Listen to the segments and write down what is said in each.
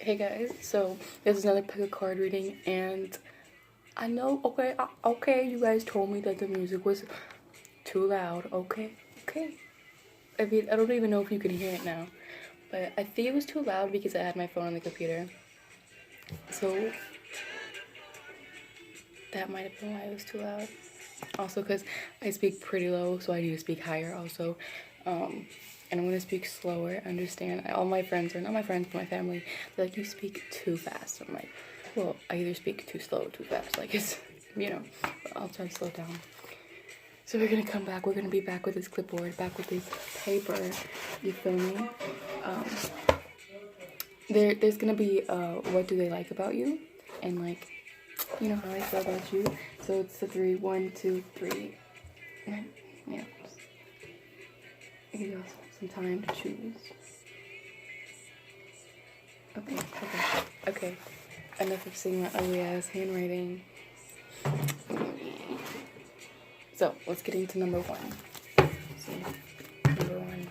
Hey guys, so this is another pick a card reading, and I know, okay, you guys told me that the music was too loud, okay. I mean, I don't even know if you can hear it now, but I think it was too loud because I had my phone on the computer, so that might have been why it was too loud. Also, because I speak pretty low, so I need to speak higher also. And I'm gonna speak slower. Understand? All my friends, or not my friends, but my family, they're like, you speak too fast. I'm like, well, I either speak too slow or too fast. Like, it's, but I'll try to slow down. So we're gonna come back. We're gonna be back with this clipboard, back with this paper. You feel me? There's gonna be what do they like about you, and like, you know how I feel about you. So it's the 3, 1, 2, 3. Yeah. Give you some time to choose. Okay. Enough of seeing my ugly ass handwriting. So let's get into number 1. So, number 1.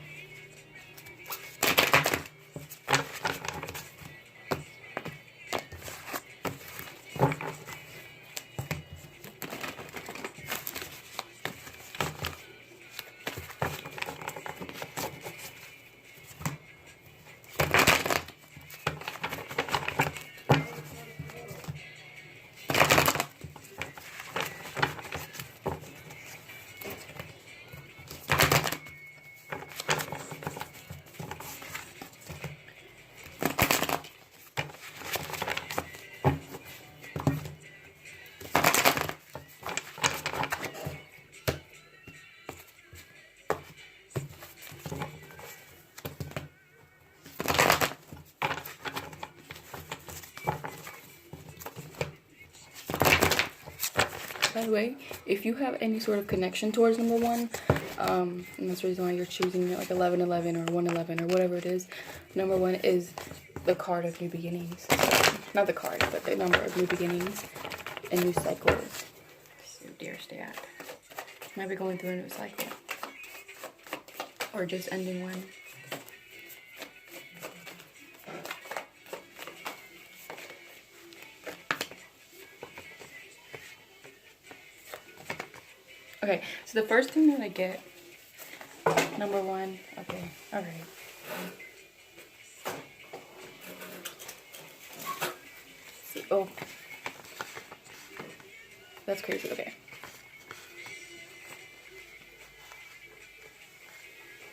By the way, if you have any sort of connection towards number 1, and that's the reason why you're choosing like 1111 or 111 or whatever it is, number 1 is the card of new beginnings. Not the card, but the number of new beginnings and new cycles. So dear stat. Might be going through a new cycle. Or just ending one. Okay, so the first thing that I get, number 1, okay, alright. Oh, that's crazy, okay.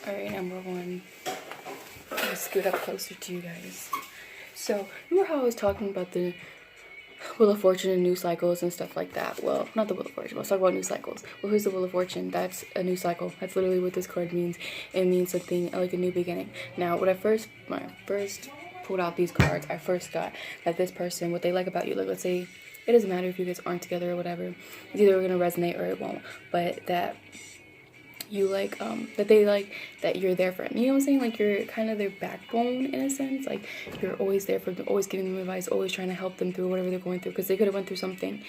Alright, number 1, I'm gonna scoot up closer to you guys. So, remember how I was talking about the Wheel of Fortune and new cycles and stuff like that? Well, not the Wheel of Fortune, let's talk about new cycles. Well, here's the Wheel of Fortune. That's a new cycle. That's literally what this card means. It means something like a new beginning. Now, when I first pulled out these cards, I first thought that this person, what they like about you, like let's say, it doesn't matter if you guys aren't together or whatever, it's either going to resonate or it won't, but that you like that they like that you're there for them, you know what I'm saying? Like you're kind of their backbone in a sense, like you're always there for them, always giving them advice, always trying to help them through whatever they're going through, because they could have went through something.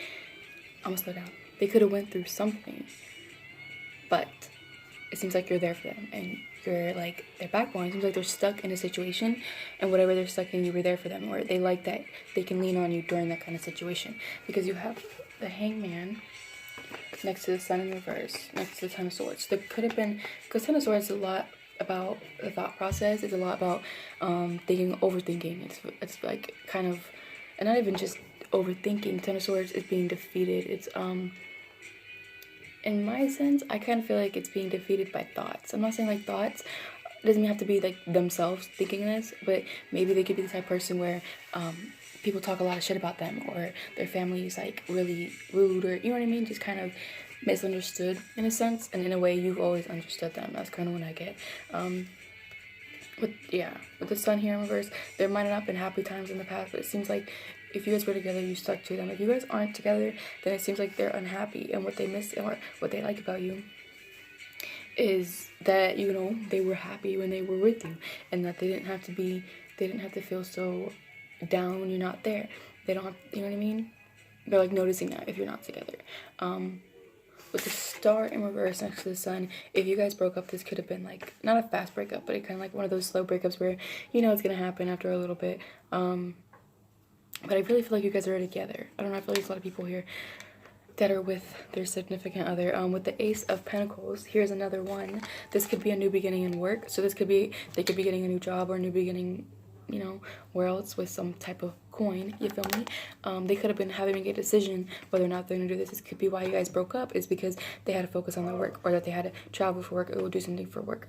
I'm gonna slow down. They could have went through something, but it seems like you're there for them and you're like their backbone. It seems like they're stuck in a situation, and whatever they're stuck in, you were there for them, or they like that they can lean on you during that kind of situation, because you have the Hangman next to the Sun in reverse, next to the Ten of Swords. There could have been, because Ten of Swords is a lot about the thought process. It's a lot about overthinking. It's like kind of, and not even just overthinking. Ten of Swords is being defeated. It's in my sense, I kind of feel like it's being defeated by thoughts. I'm not saying like thoughts. It doesn't have to be like themselves thinking this, but maybe they could be the type of person where people talk a lot of shit about them, or their family is like really rude, or you know what I mean, just kind of misunderstood in a sense, and in a way you've always understood them. That's kind of what I get. With the Sun here in reverse, there might not have been happy times in the past, but it seems like if you guys were together, you stuck to them. If you guys aren't together, then it seems like they're unhappy, and what they miss or what they like about you is that, you know, they were happy when they were with you, and that they didn't have to feel so down when you're not there. They don't have, you know what I mean? They're like noticing that if you're not together. with the star in reverse next to the sun, if you guys broke up, this could have been like, not a fast breakup, but it kind of like one of those slow breakups where you know it's gonna happen after a little bit. But I really feel like you guys are together. I don't know, I feel like there's a lot of people here that are with their significant other. With the Ace of Pentacles, here's another one. This could be a new beginning in work. So this could be, they could be getting a new job or a new beginning, you know, where else with some type of coin, you feel me? They could have been having to make a decision whether or not they're gonna do this. This could be why you guys broke up, is because they had to focus on their work, or that they had to travel for work or do something for work.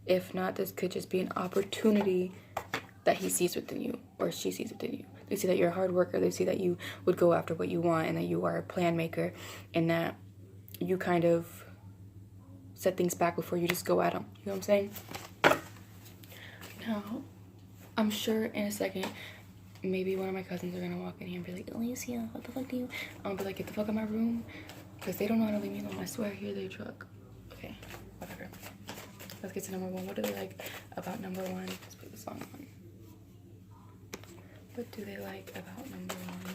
If not, this could just be an opportunity that he sees within you, or she sees within you. They see that you're a hard worker. They see that you would go after what you want, and that you are a plan maker, and that you kind of set things back before you just go at them. You know what I'm saying? Now, I'm sure in a second, maybe one of my cousins are gonna walk in here and be like, Alicia, what the fuck do you? I'm gonna be like, get the fuck out of my room, because they don't know how to leave me alone. I swear, I hear their truck. Okay, whatever. Let's get to number one. What do they like about number one? Let's put the song on. What do they like about number one?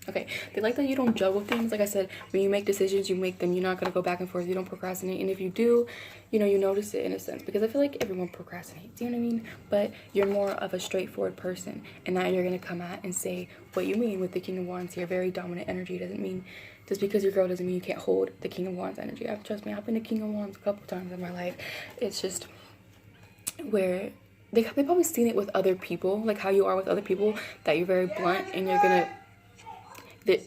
Okay, they like that you don't juggle things. Like I said, when you make decisions, you make them. You're not going to go back and forth. You don't procrastinate. And if you do, you know, you notice it in a sense. Because I feel like everyone procrastinates. You know what I mean? But you're more of a straightforward person. And now you're going to come out and say what you mean with the King of Wands here. Very dominant energy. Doesn't mean, just because your girl doesn't mean you can't hold the King of Wands energy. Trust me, I've been the King of Wands a couple times in my life. It's just where they've probably seen it with other people, like how you are with other people, that you're very blunt and you're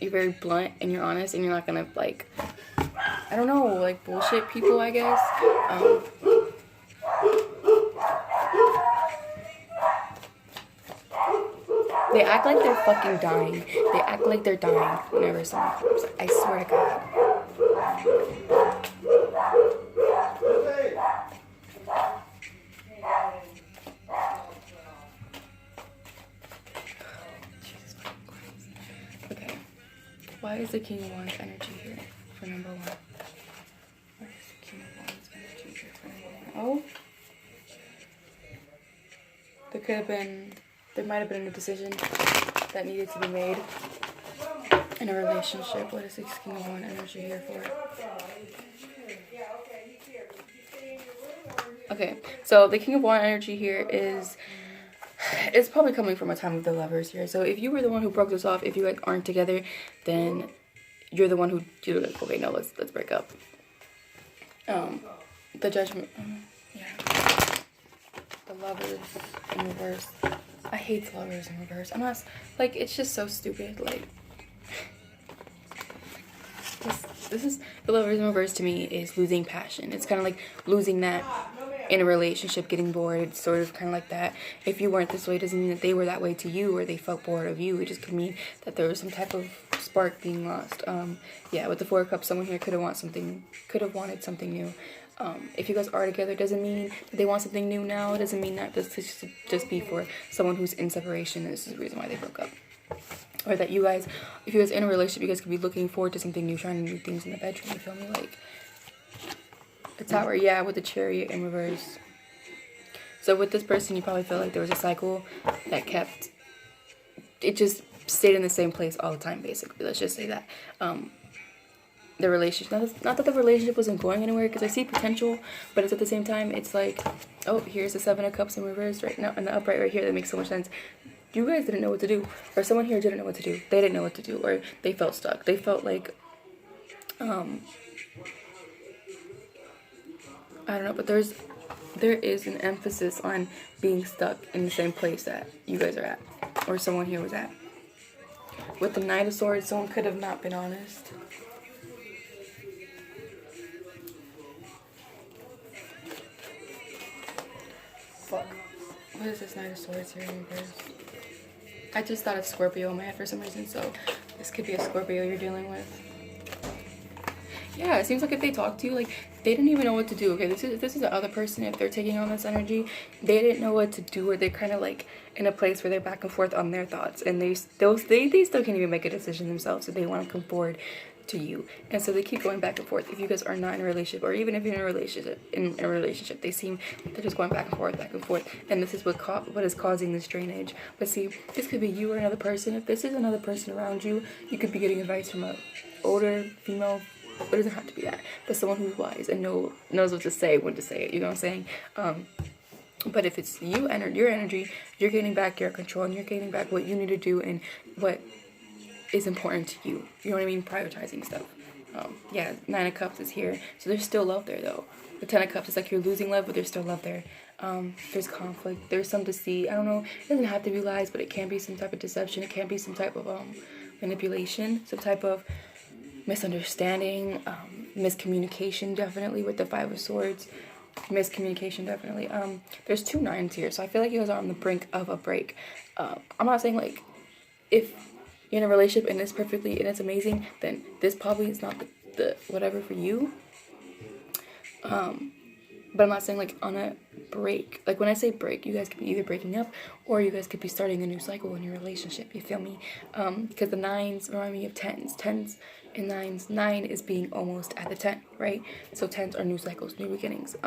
very blunt and you're honest, and you're not gonna, like, I don't know, like, bullshit people, I guess. They act like they're fucking dying. They act like they're dying whenever someone comes. I swear to God. Okay. Why is the King of Wands energy here for number one? Why is the King of Wands energy here for number one? Oh. There might have been a decision that needed to be made in a relationship. What is the King of Wands energy here for? Okay, so the King of Wands energy here is, it's probably coming from a time of the Lovers here. So if you were the one who broke this off, if you guys aren't together, then you're the one who, you're like, okay, no, let's break up. The Judgment, yeah. The Lovers in reverse. I hate the Lovers in reverse. I'm not, like, it's just so stupid. Like, this is, the Lovers in reverse to me is losing passion. It's kind of like losing that in a relationship, getting bored. It's sort of kind of like that. If you weren't this way, it doesn't mean that they were that way to you, or they felt bored of you. It just could mean that there was some type of spark being lost. Yeah, with the Four of Cups, someone here could have wanted something new. If you guys are together, it doesn't mean that they want something new now. It doesn't mean that this should just be for someone who's in separation, and this is the reason why they broke up. Or that you guys, if you guys are in a relationship, you guys could be looking forward to something new, trying new things in the bedroom, you feel me? Like, the Tower, yeah, with the Chariot in reverse. So with this person, you probably feel like there was a cycle that kept, it just stayed in the same place all the time, basically. Let's just say that. The relationship, not that the relationship wasn't going anywhere, because I see potential, but it's at the same time, it's like, oh, here's the Seven of Cups in reverse right now, and the upright right here. That makes so much sense. You guys didn't know what to do, or someone here didn't know what to do. They didn't know what to do, or they felt stuck. They felt like, I don't know, but there is an emphasis on being stuck in the same place that you guys are at, or someone here was at. With the Knight of Swords, someone could have not been honest. Fuck. What is this Knight of Swords here in reverse? I just thought of Scorpio in my head for some reason, so this could be a Scorpio you're dealing with. Yeah, it seems like if they talk to you, like, they didn't even know what to do. Okay, this is the other person. If they're taking on this energy, they didn't know what to do, or they're kind of like in a place where they're back and forth on their thoughts, and they still can't even make a decision themselves. So they want to come forward to you, and so they keep going back and forth. If you guys are not in a relationship, or even if you're in a relationship, they seem like they're just going back and forth, and this is what is causing this drainage. But see, this could be you or another person. If this is another person around you, you could be getting advice from a older female. It doesn't have to be that, but someone who's wise and knows what to say, when to say it. You know what I'm saying? But if it's you and your energy, you're getting back your control, and you're getting back what you need to do and what is important to you. You know what I mean? Prioritizing stuff. Yeah, 9 of Cups is here. So there's still love there, though. The 10 of Cups is like you're losing love, but there's still love there. There's conflict. There's some deceit. I don't know. It doesn't have to be lies, but it can be some type of deception. It can be some type of manipulation, some type of misunderstanding, miscommunication, definitely, with the 5 of Swords. Miscommunication, definitely. There's 2 9s here, so I feel like you guys are on the brink of a break. I'm not saying, like, if you're in a relationship and it's perfectly and it's amazing, then this probably is not the whatever for you. But I'm not saying, like, on a break. Like, when I say break, you guys could be either breaking up or you guys could be starting a new cycle in your relationship. You feel me? Because the 9s remind me of 10s. 10s and 9s. 9 is being almost at the 10, right? So 10s are new cycles, new beginnings.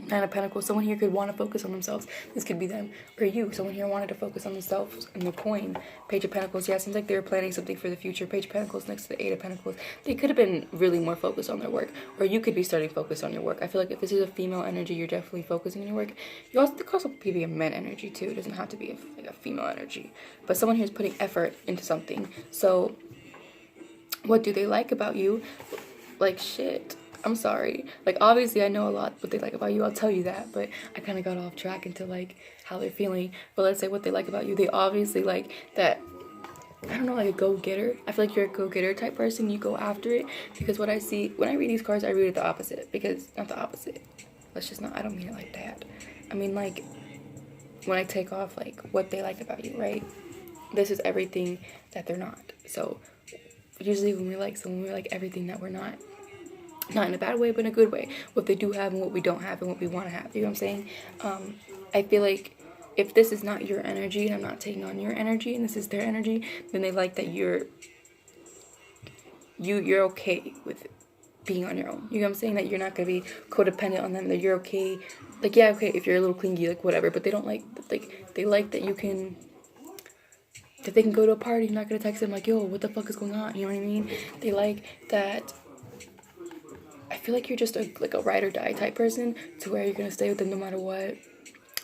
9 of Pentacles. Someone here could want to focus on themselves. This could be them or you. Someone here wanted to focus on themselves and the coin. Page of Pentacles. Yeah, it seems like they were planning something for the future. Page of Pentacles next to the 8 of Pentacles. They could have been really more focused on their work, or you could be starting to focus on your work. I feel like if this is a female energy, you're definitely focusing on your work. You also, it could also be a men energy too. It doesn't have to be like a female energy, but someone here is putting effort into something. So what do they like about you? Like, shit. I'm sorry. Like, obviously, I know a lot what they like about you. I'll tell you that. But I kind of got off track into, like, how they're feeling. But let's say what they like about you. They obviously like that, I don't know, like a go-getter. I feel like you're a go-getter type person. You go after it. Because what I see, when I read these cards, I read it the opposite. Because, not the opposite. Let's just not, I don't mean it like that. I mean, like, when I take off, like, what they like about you, right? This is everything that they're not. So, usually when we like someone, we like everything that we're not. Not in a bad way, but in a good way. What they do have and what we don't have and what we want to have. You know what I'm saying? I feel like if this is not your energy and I'm not taking on your energy and this is their energy, then they like that you're okay with being on your own. You know what I'm saying? That you're not going to be codependent on them. That you're okay. Like, yeah, okay, if you're a little clingy, like, whatever. But they don't like, they like that you can, that they can go to a party. You're not going to text them like, yo, what the fuck is going on? You know what I mean? They like that. I feel like you're just a ride or die type person, to where you're going to stay with them no matter what.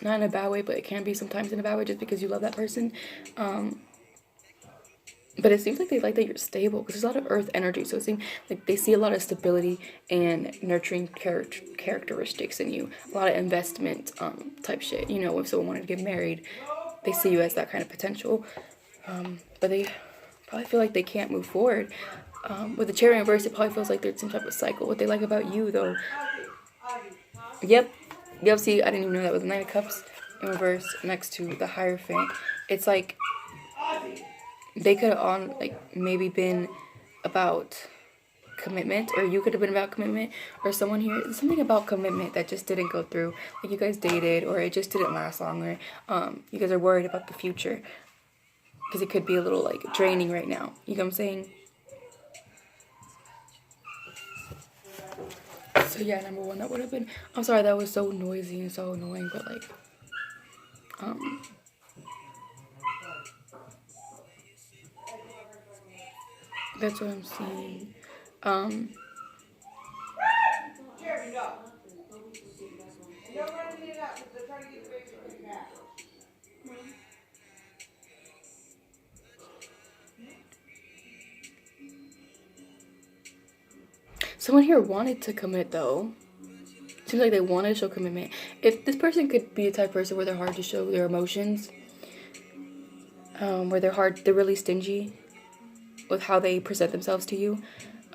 Not in a bad way, but it can be sometimes in a bad way just because you love that person. But it seems like they like that you're stable, because there's a lot of earth energy. So it seems like they see a lot of stability and nurturing characteristics in you. A lot of investment type shit. You know, if someone wanted to get married, they see you as that kind of potential. But they probably feel like they can't move forward. With the Chariot in reverse, it probably feels like there's some type of cycle. What they like about you, though. Yep, see, I didn't even know that with the 9 of Cups in reverse next to the Hierophant. It's like they could have maybe been about commitment, or you could have been about commitment, or someone here, something about commitment that just didn't go through. Like, you guys dated, or it just didn't last longer. You guys are worried about the future, because it could be a little, like, draining right now. You know what I'm saying? So yeah, number 1, that would have been, I'm sorry, that was so noisy and so annoying, but like, that's what I'm seeing. Someone here wanted to commit, though. Seems like they wanted to show commitment. If this person could be a type of person where they're hard to show their emotions, where they're really stingy with how they present themselves to you.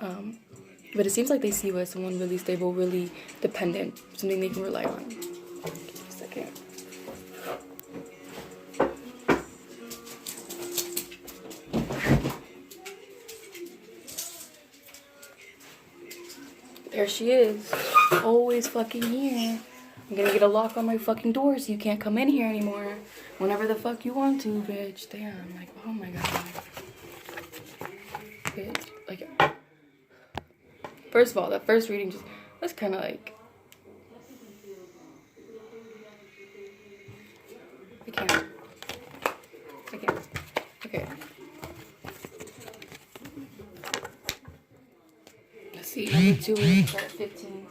But it seems like they see you as someone really stable, really dependent, something they can rely on. Give me a second. There she is. Always fucking here. I'm gonna get a lock on my fucking door so you can't come in here anymore. Whenever the fuck you want to, bitch. Damn, like, oh my god. Bitch. Like, First of all, that first reading just, that's kind of like, I can't. Okay. Let's see, number 2 is 15.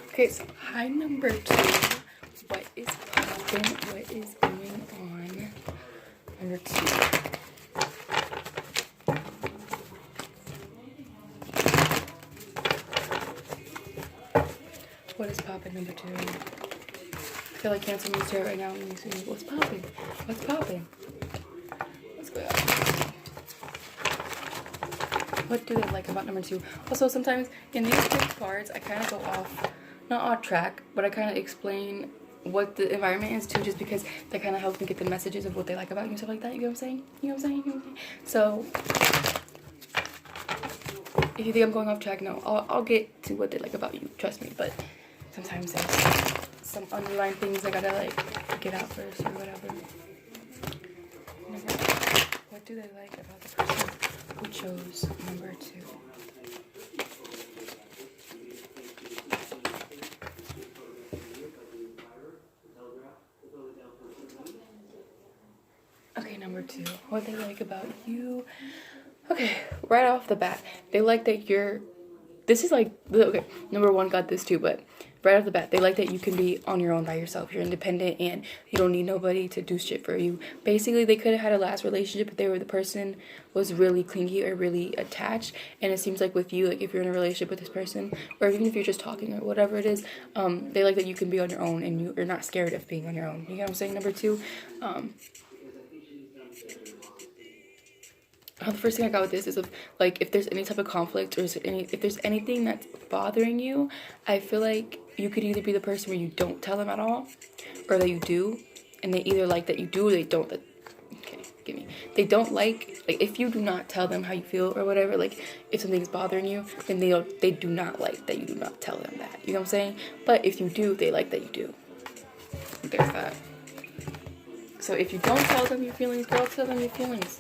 Okay, so hi number 2. What is poppin'? What is going on? Number 2. What is poppin', number 2? I feel like Cancer Moon's here right now and you see what's poppin'? What's poppin'? What's going on? What do they like about number 2? Also, sometimes in these quick cards, I kind of go off, not off track, but I kind of explain what the environment is too, just because that kind of helps me get the messages of what they like about you and stuff like that. You know what I'm saying? You know what I'm saying? So, if you think I'm going off track, no, I'll get to what they like about you. Trust me. But sometimes there's some underlying things I gotta like get out first or whatever. What do they like about the person who chose number 2? Okay, number 2. What they like about you. Okay, right off the bat, they like that you're, this is like, okay, number 1 got this too, but right off the bat, they like that you can be on your own by yourself. You're independent and you don't need nobody to do shit for you. Basically, they could have had a last relationship, but the person was really clingy or really attached. And it seems like with you, like if you're in a relationship with this person, or even if you're just talking or whatever it is, they like that you can be on your own and you're not scared of being on your own. You know what I'm saying? Number 2, the first thing I got with this is of like if there's any type of conflict or if there's anything that's bothering you, I feel like you could either be the person where you don't tell them at all, or that you do, and they either like that you do or they don't. They don't like if you do not tell them how you feel or whatever. Like if something's bothering you, then they do not like that you do not tell them that. You know what I'm saying? But if you do, they like that you do. There's that. So if you don't tell them your feelings, girl, tell them your feelings.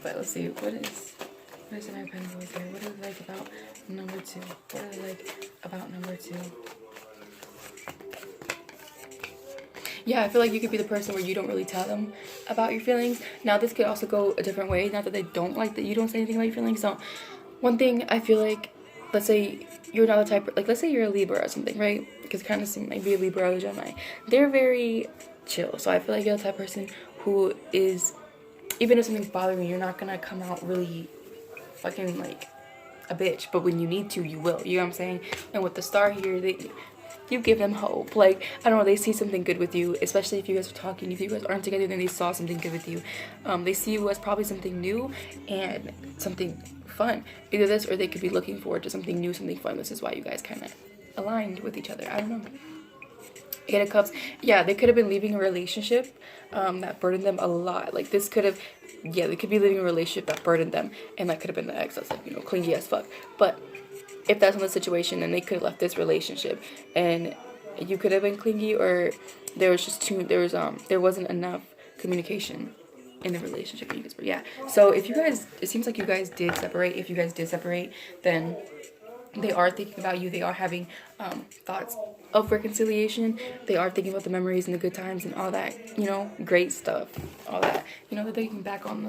But let's see, what is the Knight of Pentacles here? What do they like about number 2? What do they like about number 2? Yeah, I feel like you could be the person where you don't really tell them about your feelings. Now, this could also go a different way. Not that they don't like that you don't say anything about your feelings. So, one thing I feel like, let's say you're not the type, like let's say you're a Libra or something, right? Because it kind of seems like be a Libra or a Gemini. They're very chill. So I feel like you're the type of person who is, even if something's bothering you, you're not gonna come out really fucking like a bitch, but when you need to, you will. You know what I'm saying? And with the star here, you give them hope. Like, I don't know, they see something good with you, especially if you guys are talking. If you guys aren't together, then they saw something good with you. They see you as probably something new and something fun. Either this, or they could be looking forward to something new, something fun. This is why you guys kind of aligned with each other. I don't know. Eight of Cups. Yeah, they could have been leaving a relationship that burdened them a lot. Like this could have, yeah, they could be leaving a relationship that burdened them, and that could have been the ex that's like, you know, clingy as fuck. But if that's not the situation, then they could have left this relationship, and you could have been clingy, or there wasn't enough communication in the relationship. But yeah, so if you guys, it seems like you guys did separate. If you guys did separate, then they are thinking about you. They are having thoughts of reconciliation. They are thinking about the memories and the good times and all that, you know, great stuff, all that, you know, they're thinking back on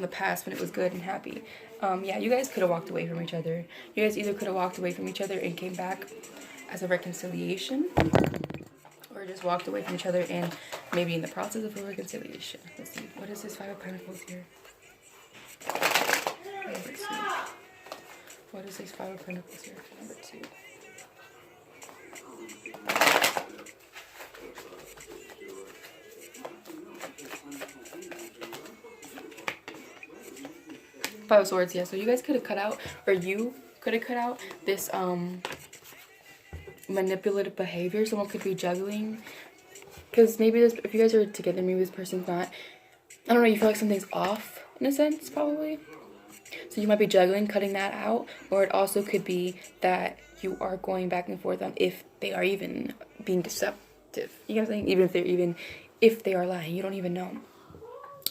the past when it was good and happy. Yeah, you guys could have walked away from each other. You guys either could have walked away from each other and came back as a reconciliation, or just walked away from each other and maybe in the process of a reconciliation. Let's see, what is this Five of Pentacles here? Number 2. What is this Five of Pentacles here? Number 2. Five of Swords, yeah. So you guys could have cut out, or you could have cut out this manipulative behavior. Someone could be juggling, because maybe this, if you guys are together, maybe this person's not, I don't know, you feel like something's off in a sense, probably. So you might be juggling, cutting that out, or it also could be that you are going back and forth on if they are even being deceptive. You know what I'm saying? Even if they are lying, you don't even know.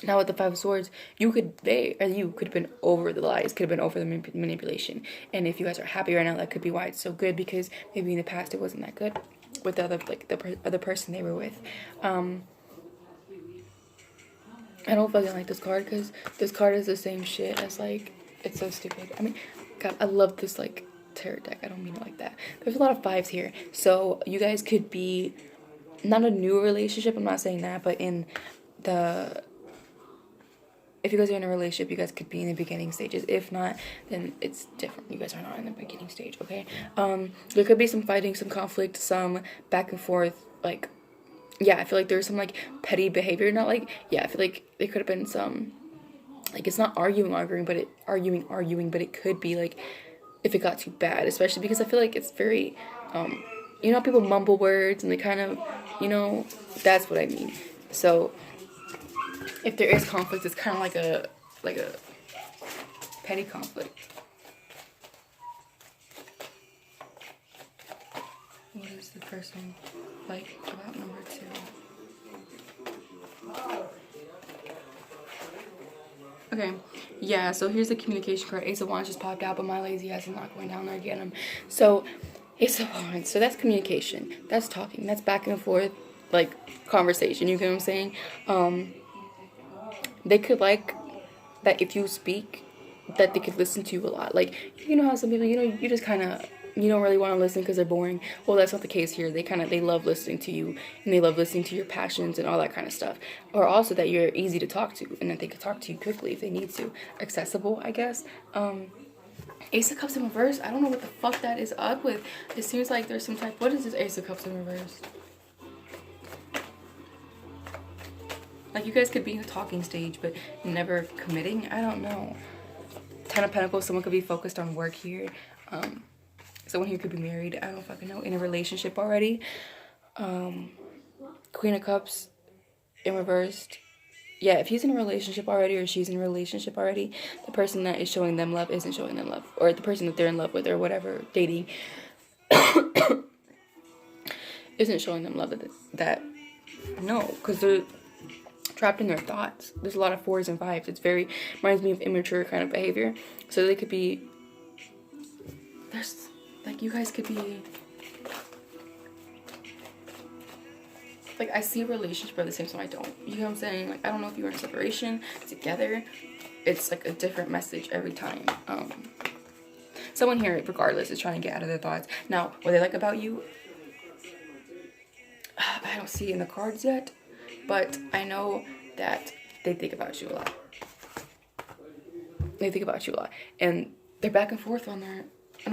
Now with the Five of Swords, you could have been over the lies, could have been over the manipulation. And if you guys are happy right now, that could be why it's so good, because maybe in the past it wasn't that good with the other, like the other person they were with. I don't fucking like this card because this card is the same shit as, like, it's so stupid. I mean, God, I love this, like, tarot deck. I don't mean it like that. There's a lot of fives here. So you guys could be, not a new relationship, I'm not saying that, but in the, if you guys are in a relationship, you guys could be in the beginning stages. If not, then it's different. You guys are not in the beginning stage, okay? There could be some fighting, some conflict, some back and forth, like, yeah, I feel like there's some, like, petty behavior, not, like, yeah, I feel like there could have been some, like, it's not arguing, but it could be, like, if it got too bad, especially because I feel like it's very, you know, people mumble words, and they kind of, you know, that's what I mean. So, if there is conflict, it's kind of like a petty conflict. What is the person like about number 2? Okay, yeah, so here's the communication card. Ace of Wands just popped out, but my lazy ass is not going down there to get him. So, Ace of Wands, so that's communication. That's talking. That's back and forth, like, conversation. You get what I'm saying? They could like that if you speak, that they could listen to you a lot. Like, you know how some people, you know, you just kind of, you don't really want to listen because they're boring. Well, that's not the case here. They love listening to you, and they love listening to your passions and all that kind of stuff. Or also that you're easy to talk to, and that they could talk to you quickly if they need to. Accessible, I guess. Ace of Cups in reverse. I don't know what the fuck that is up with. It seems like there's some type. What is this Ace of Cups in reverse? Like, you guys could be in the talking stage, but never committing. I don't know. Ten of Pentacles. Someone could be focused on work here. Someone here could be married. I don't fucking know. In a relationship already. Queen of Cups in reversed. Yeah, if he's in a relationship already or she's in a relationship already, the person that is showing them love isn't showing them love. Or the person that they're in love with or whatever, dating, isn't showing them love. No, because they're trapped in their thoughts. There's a lot of 4s and 5s. It's very, reminds me of immature kind of behavior. So they could be, there's, like, you guys could be, like, I see a relationship, but at the same time I don't. You know what I'm saying? Like, I don't know if you're in a separation, together. It's like a different message every time. Someone here, regardless, is trying to get out of their thoughts. Now, what they like about you, I don't see it in the cards yet, but I know that they think about you a lot. They think about you a lot. And they're back and forth on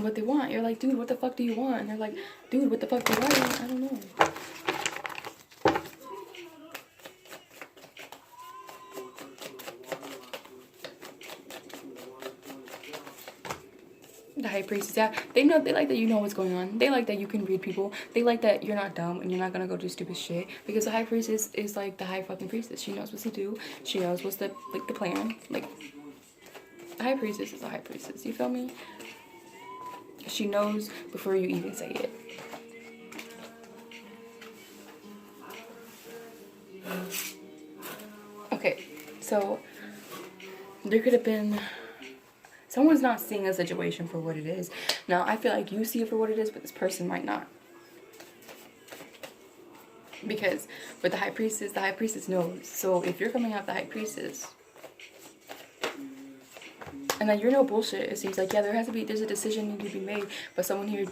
what they want. You're like, dude, what the fuck do you want? And they're like, dude, what the fuck do I want? I don't know. The High Priestess, yeah, they like that you know what's going on. They like that you can read people. They like that you're not dumb and you're not gonna go do stupid shit, because the High Priestess is like the high fucking priestess. She knows what to do. She knows what's the plan. Like, the High Priestess is the High Priestess. You feel me? She knows before you even say it. Okay, so there could have been, someone's not seeing a situation for what it is. Now, I feel like you see it for what it is, but this person might not. Because with the High Priestess knows. So if you're coming out the High Priestess, and then you're no bullshit, it seems like, yeah, there's a decision need to be made, but someone here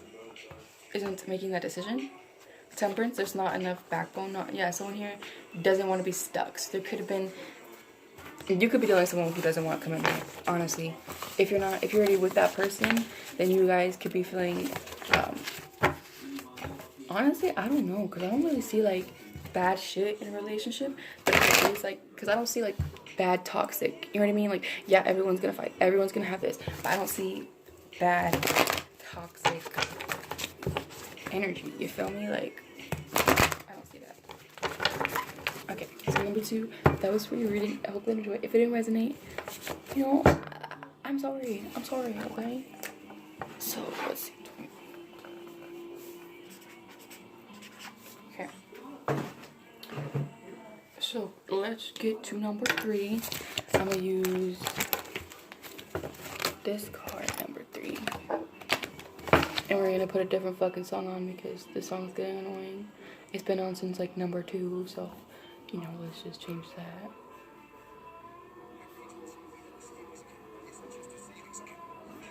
isn't making that decision. Temperance, there's not enough backbone. Someone here doesn't want to be stuck. So there could have been, you could be dealing with someone who doesn't want commitment, honestly. If you're already with that person, then you guys could be feeling, honestly, I don't know, because I don't really see, like, bad shit in a relationship. But it's like, because I don't see, like, bad toxic, you know what I mean? Like, yeah, everyone's gonna fight, everyone's gonna have this, but I don't see bad toxic energy, you feel me? Like, I don't see that. Okay, so number 2, that was for your reading. I hope you enjoyed. If it didn't resonate, you know, I'm sorry, okay? So, let's see. Okay. So, let's get to number 3. I'm gonna use this card, number 3. And we're gonna put a different fucking song on because this song's getting annoying. It's been on since like number 2, so you know, let's just change that.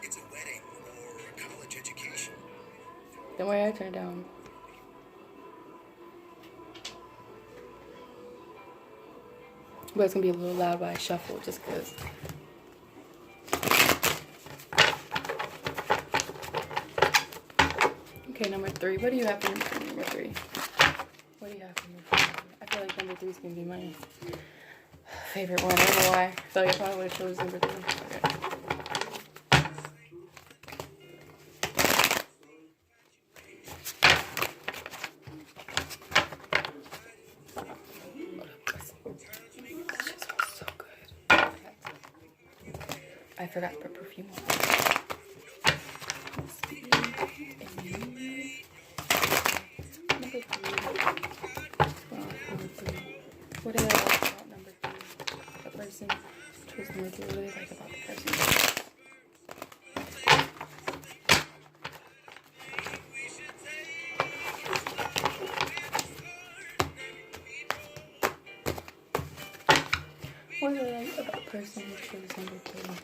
It's a wedding or a college education. Don't worry, I turn it down. But it's gonna be a little loud while I shuffle just because. Okay, number 3. What do you have for number 3? What do you have for number 3? I feel like number 3 is gonna be my favorite one. I don't know why. I feel like I probably would have chosen number 3. Okay. I forgot to put perfume on. What do I like about number 3? The person chose number 3. What do they like about the person? What do I like about the person who chose number 3?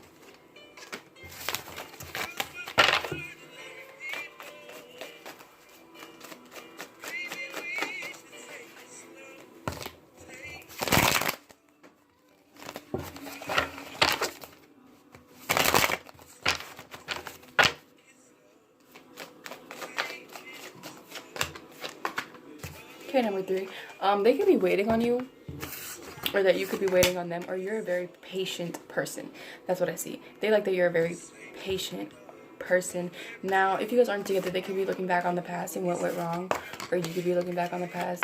Okay, number 3. They could be waiting on you, or that you could be waiting on them, or you're a very patient person. That's what I see. They like that you're a very patient person. Now, if you guys aren't together, they could be looking back on the past and what went wrong, or you could be looking back on the past.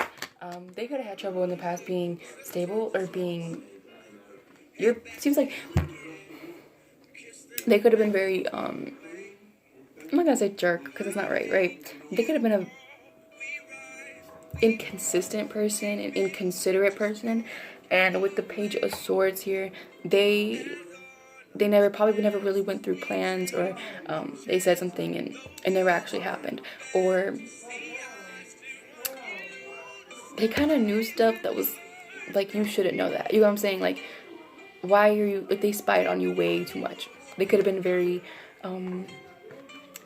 They could have had trouble in the past being stable or being. Seems like they could have been very. I'm not gonna say jerk because it's not right. They could have been a inconsistent person, an inconsiderate person, and with the Page of Swords here, they probably never really went through plans, or they said something and it never actually happened, or they kind of knew stuff that was like, you shouldn't know that. You know what I'm saying? Like, why are you, like, they spied on you way too much. They could have been very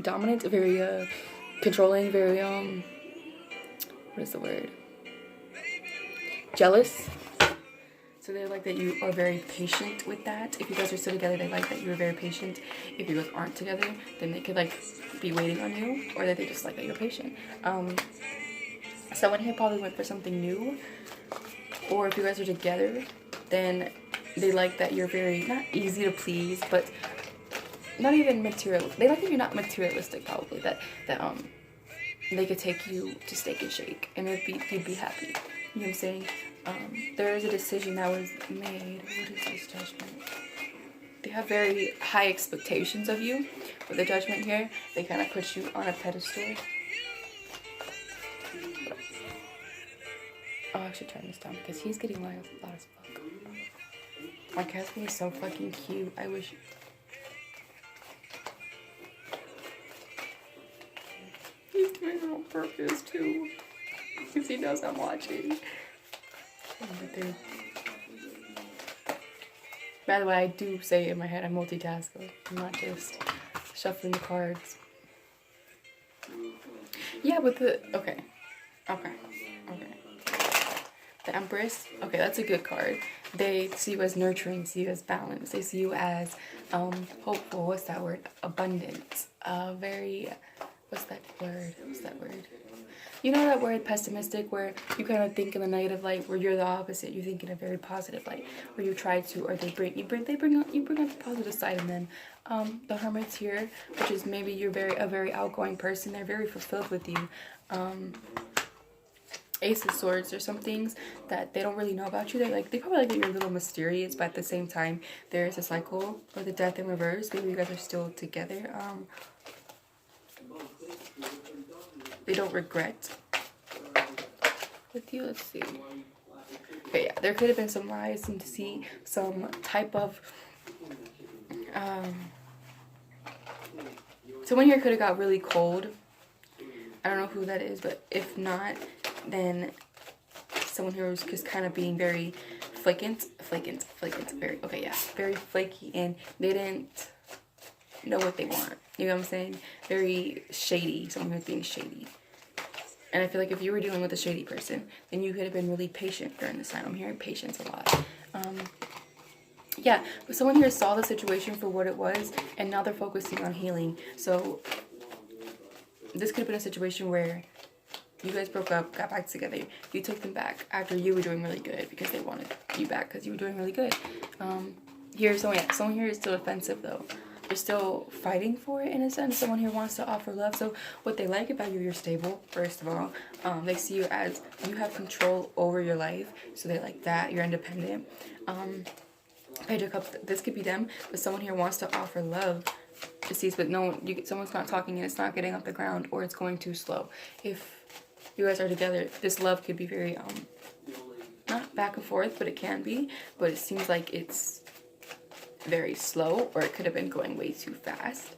dominant, very controlling, very what is the word? Jealous. So they like that you are very patient with that. If you guys are still together, they like that you are very patient. If you guys aren't together, then they could like be waiting on you, or that they just like that you're patient. Someone here probably went for something new, or if you guys are together, then they like that you're very, not easy to please, but not even material. They like that you're not materialistic, probably. That they could take you to Steak and Shake, and you'd be happy. You know what I'm saying? There is a decision that was made. What is this judgment? They have very high expectations of you. With the judgment here, they kind of put you on a pedestal. I'll actually turn this down because he's getting loud as fuck. My Casper is so fucking cute. I wish. He's doing it on purpose too, because he knows I'm watching. By the way, I do say in my head I'm multitasking. I'm not just shuffling the cards. Yeah, but okay. The Empress. Okay, that's a good card. They see you as nurturing, see you as balanced. They see you as hopeful. What's that word? Abundant. Very. What's that word? You know that word pessimistic, where you kind of think in the negative light, where you're the opposite. You think in a very positive light, where you try to, or they bring out the positive side. And then the Hermit's here, which is maybe you're a very outgoing person. They're very fulfilled with you. Ace of Swords, there's some things that they don't really know about you. They probably like that you're a little mysterious, but at the same time, there is a cycle, or the Death in reverse. Maybe you guys are still together. They don't regret with you. Let's see. But yeah, there could have been some lies, some deceit, some type of someone here could have got really cold. I don't know who that is, but if not, then someone here was just kind of being very flaky, very flaky, and they didn't know what they want. You know what I'm saying? Very shady. Someone who's being shady. And I feel like if you were dealing with a shady person, then you could have been really patient during this time. I'm hearing patience a lot. Yeah, but someone here saw the situation for what it was, and now they're focusing on healing. So this could have been a situation where you guys broke up, got back together. You took them back after you were doing really good because they wanted you back because you were doing really good. Someone here is still defensive though. They're still fighting for it in a sense. Someone here wants to offer love. So what they like about you, you're stable, first of all. They see you as you have control over your life. So they like that. You're independent. Page of Cups, this could be them, but someone here wants to offer love. Deceased, but no, someone's not talking and it's not getting off the ground, or it's going too slow. If you guys are together, this love could be very not back and forth, but it can be. But it seems like it's very slow, or it could have been going way too fast.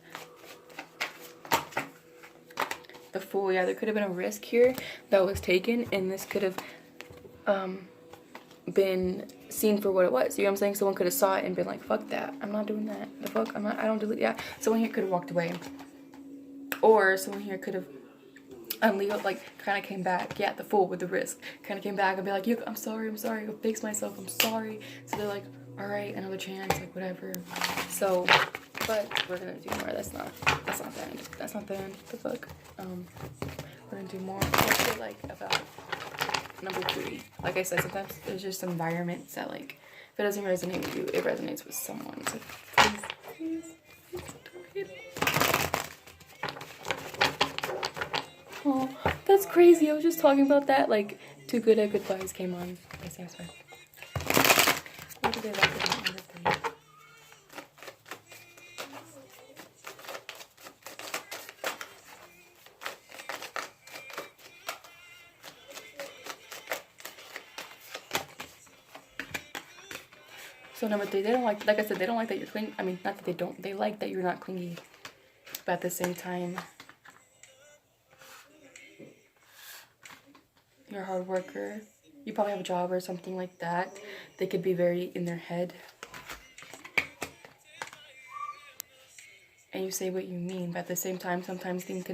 The Fool, yeah, there could have been a risk here that was taken, and this could have been seen for what it was. You know what I'm saying? Someone could have saw it and been like, fuck that, I'm not doing that. The fuck, I don't delete that. Someone here could have walked away. Or someone here could have Leo, like, kind of came back. Yeah, the Fool with the risk. Kind of came back and be like, I'm sorry, I'll fix myself, I'm sorry. So they're like, alright, another chance, like, whatever. So, but we're gonna do more. That's not the end. That's not the end. The fuck. We're gonna do more. I feel like about number 3. Like I said, sometimes there's just environments that, like, if it doesn't resonate with you, it resonates with someone. So please don't hit it. Oh, that's crazy. I was just talking about that. Like, Too Good at Goodbyes came on. Yes, that's right. What do they like about number 3? So number 3, they don't like I said, they don't like that you're clingy. I mean, not that they don't. They like that you're not clingy. But at the same time, you're a hard worker. You probably have a job or something like that. They could be very in their head. And you say what you mean, but at the same time, sometimes things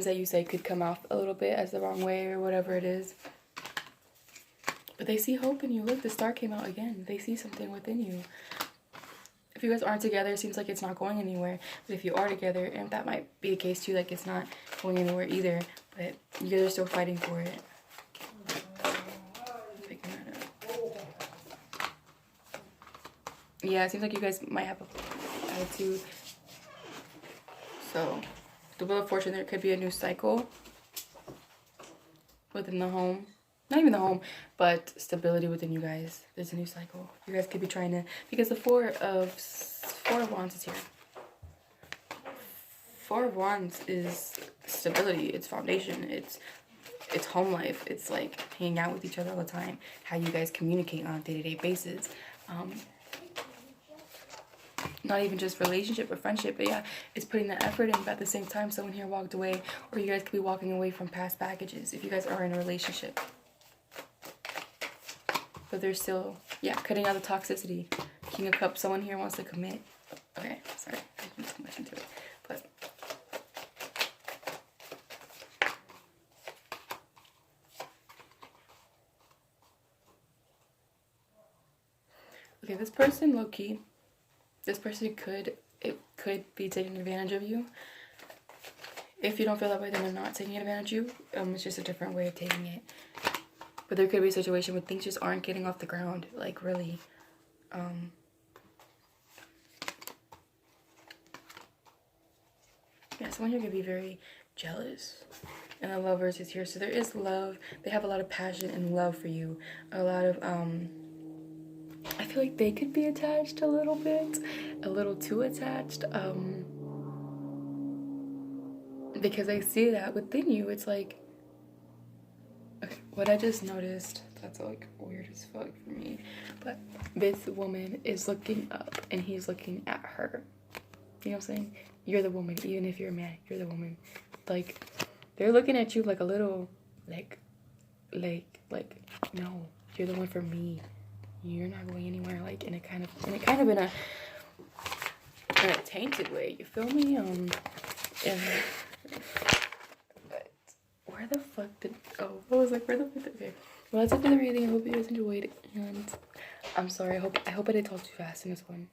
that you say could come off a little bit as the wrong way or whatever it is. But they see hope in you. Look, the star came out again. They see something within you. If you guys aren't together, it seems like it's not going anywhere. But if you are together, and that might be the case too, like it's not going anywhere either. But you guys are still fighting for it. Picking that up. Yeah, it seems like you guys might have an attitude. So, the Wheel of Fortune, there could be a new cycle within the home. Not even the home, but stability within you guys. There's a new cycle. You guys could be trying to, because the Four of Wands is here. 4 of Wands is stability. It's foundation. It's home life. It's like hanging out with each other all the time. How you guys communicate on a day-to-day basis. Not even just relationship or friendship, but yeah, it's putting the effort in. But at the same time, someone here walked away, or you guys could be walking away from past baggages if you guys are in a relationship. But they're still, yeah, cutting out the toxicity. King of Cups, someone here wants to commit. Okay, sorry, I didn't put too much into it. But okay, this person, low-key, this person could be taking advantage of you. If you don't feel that way, then they're not taking advantage of you. It's just a different way of taking it. But there could be a situation where things just aren't getting off the ground, like really. Yeah, someone here could be very jealous. And the Lovers is here, so there is love. They have a lot of passion and love for you. A lot of, I feel like they could be attached a little bit. A little too attached. Because I see that within you. It's like, okay, what I just noticed, That's like weird as fuck for me. But this woman is looking up and he's looking at her. You know what I'm saying? You're the woman. Even if you're a man, you're the woman. Like, they're looking at you like a little, like, no, you're the one for me. You're not going anywhere. Like, in a kind of in a tainted way. You feel me? But where the fuck did? Oh, I was like, where the fuck did? Okay. Well, that's it for the reading. I hope you guys enjoyed, and I'm sorry. I hope I didn't talk too fast in this one.